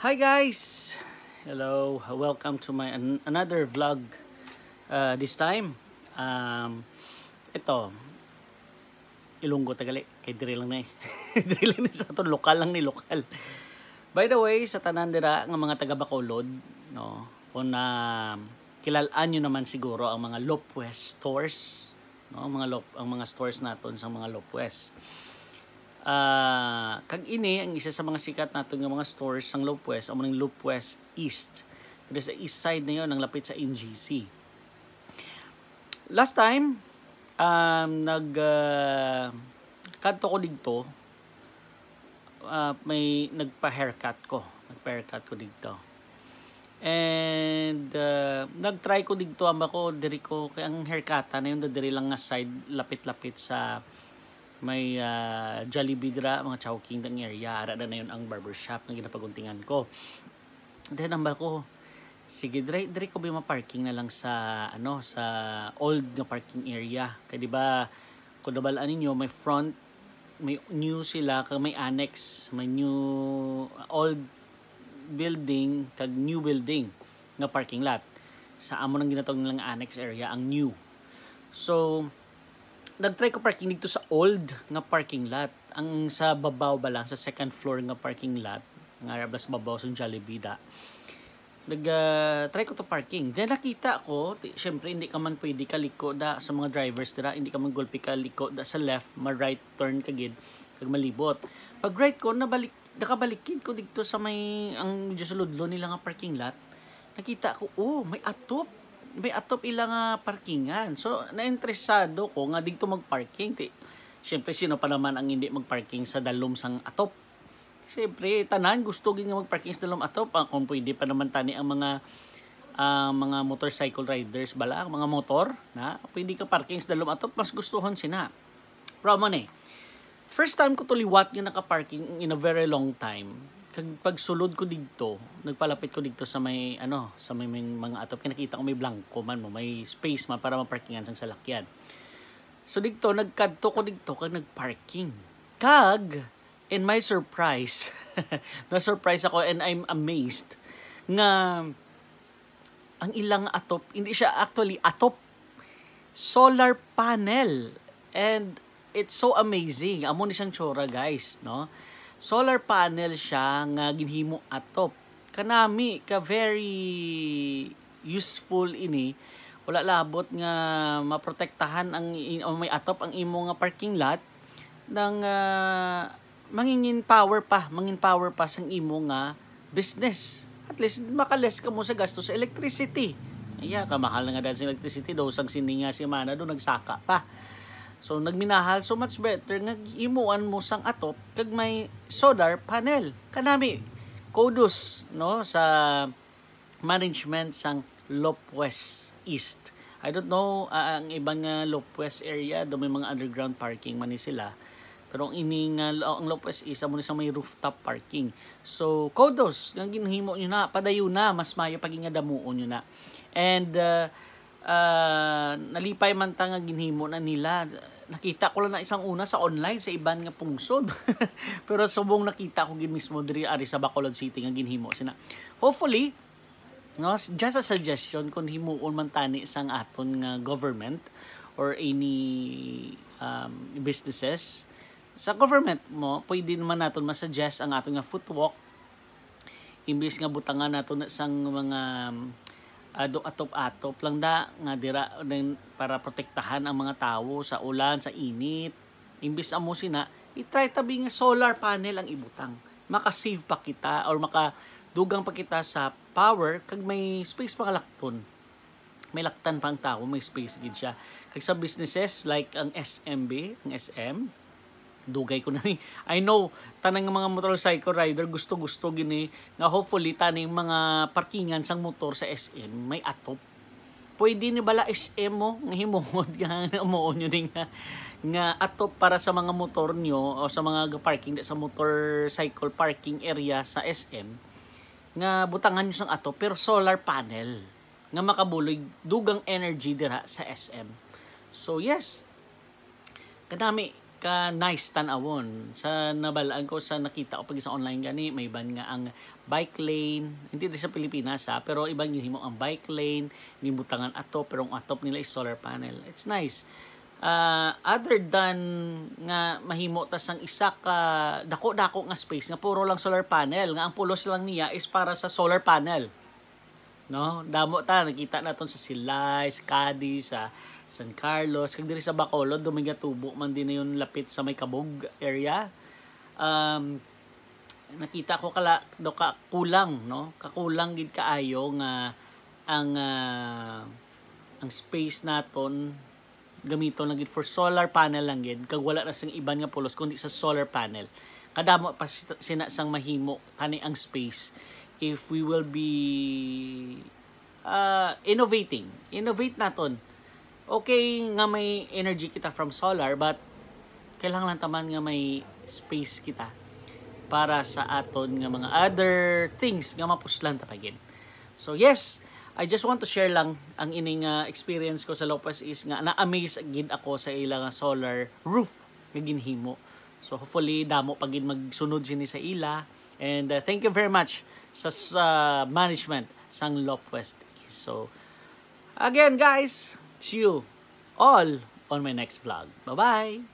Hi guys! Hello, welcome to my another vlog this time. Ito, Ilonggo tagali, kay diri lang na eh. Diri lang na sa to, lokal lang ni lokal. By the way, sa tanan dira nga mga taga Bacolod, no, kung kilalaan nyo naman siguro ang mga Lopwes stores, no, ang mga stores naton sa mga Lopwes. Kag ini ang isa sa mga sikat nato nga mga stores sang Lopwes, ang mga Lopwes East. Pero sa east side na yon, ang lapit sa NGC. Last time, kadto ko dito, may nagpa-haircut ko dito. And nag-try ko dito ko diri ko kay ang haircutan na yun diri lang nga side lapit-lapit sa may Jollibee dira, mga Chowking dang area. Ara na yun ang barbershop na ginapaguntingan ko. Then namba ko, sige, diri ko ba ma-parking na lang sa sa old na parking area. Kaya di ba kung nabalaan ninyo, may front, may new sila, kag may annex, may new old building kag new building nga parking lot. Sa amo nang ginatawag nilang annex area ang new. So nag-try ko parking dito sa old nga parking lot. Ang sa babaw ba lang, sa second floor nga parking lot, nga rablas babaw sa Jollibee da. Nag-try ko to parking. Then nakita ko, syempre hindi ka man pwede kaliko da sa mga drivers dira, hindi ka man gulpi kaliko da sa left, ma-right turn kagid, kag malibot. Pag right ko, nakabalikin ko dito sa may, ang medyo suludlo nila nga parking lot. Nakita ko, may atop ilang parkingan. So, nainteresado ko nga dito magparking. Siyempre, sino pa naman ang hindi magparking sa dalom sang atop? Siyempre, tanan, gusto nga magparking sa dalom atop. Kung pwede pa naman tani ang mga motorcycle riders, bala, ang mga motor, na pwede ka parking sa dalom atop, mas gustuhon sina. Pero man first time ko to liwat nga nakaparking in a very long time. Pag sulod ko dito, nagpalapit ko dito sa may mga atop, kinakita ko may blanco man mo, may space man para maparkingan sang salakyan. So dito nagkadto ko dito kag nagparking. Kag in my surprise, na-surprise ako and I'm amazed nga ang ilang atop, hindi siya actually atop, solar panel. And it's so amazing. Amo ni siyang tsura, guys, no? Solar panel siya nga ginhimo atop. Kanami ka very useful ini. Wala labot nga maprotektahan ang may atop ang imo nga parking lot nang mangingin power pa sang imo nga business. At least makales ka mo sa gasto sa electricity. Iya ka mahal na nga dahil sa electricity daw sang sininga si mana do nagsaka pa. So nagminahal, so much better nga imuan mo sang atop kag may solar panel. Kanami kudos no sa management sang Lopwes East. I don't know ang ibang Lopwes area, do may mga underground parking man ni sila. Pero ang ang Lopwes East amo ni sa may rooftop parking. So kudos nga ginhimo nyo na, padayon na, mas mayo paging damuon nyo na. And nalipay man ta nga ginhimo na nila. Nakita ko lang na isang una sa online sa iban nga pungsod. Pero subong nakita ko gid mismo diri ari sa Bacolod City nga ginhimo sina. Hopefully, no, just a suggestion kung himuon man tani sang aton nga government or any businesses sa government mo, pwede naman naton ma-suggest ang aton nga footwalk imbis nga butangan naton sang mga atop-atop lang nga dira para protektahan ang mga tao sa ulan, sa init. Imbis amo sina, i-try tabi nga solar panel ang ibutang. Maka-save pa kita or makadugang pa kita sa power kag may space pa lakton. May laktan pa ang tao, may space gid siya. Kag sa businesses like ang SMB, ang SM, dugay ko na ni. I know tanang mga motorcycle rider gusto gini nga hopefully taning mga parkingan sang motor sa SM may atop. Pwede ni bala SM mo nga himuon nga mo nyo ding nga atop para sa mga motor nyo o sa mga parking sa motorcycle parking area sa SM nga butangan nyo sang atop pero solar panel nga makabuloy dugang energy dira sa SM. So yes, kanami ka nice tanawon. Sa nabalaan ko, sa nakita ko pag sa online gani, may ban nga ang bike lane, hindi rin sa Pilipinas pero ibang himo ang bike lane, nimutangan atop, pero ang atop nila is solar panel. It's nice. Other than nga mahimo tas ang isa ka dako-dako nga space nga puro lang solar panel, nga ang pulos lang niya is para sa solar panel. No, damo ta nakita naton sa Silay, sa Cadiz, sa San Carlos, kag diri sa Bacolod dumiga tubo man din na yun lapit sa may Kabog area. Nakita ko kulang, no? Kakulang gid kaayo nga ang space naton gamiton lang gid for solar panel lang gid, kag wala na sing iban nga pulos kundi sa solar panel. Kadamo pa sinasang mahimo kani ang space if we will be innovate naton. Okay nga may energy kita from solar, but kailangan lang taman nga may space kita para sa aton nga mga other things nga mapuslan ta pagin. So yes, I just want to share lang ang ining experience ko sa Lopez is nga na-amaze gid ako sa ilang solar roof nga ginhimo. So hopefully damo pagid magsunod sini sa ila, and thank you very much sa management sang Lopez. So again guys, see you all on my next vlog. Bye-bye!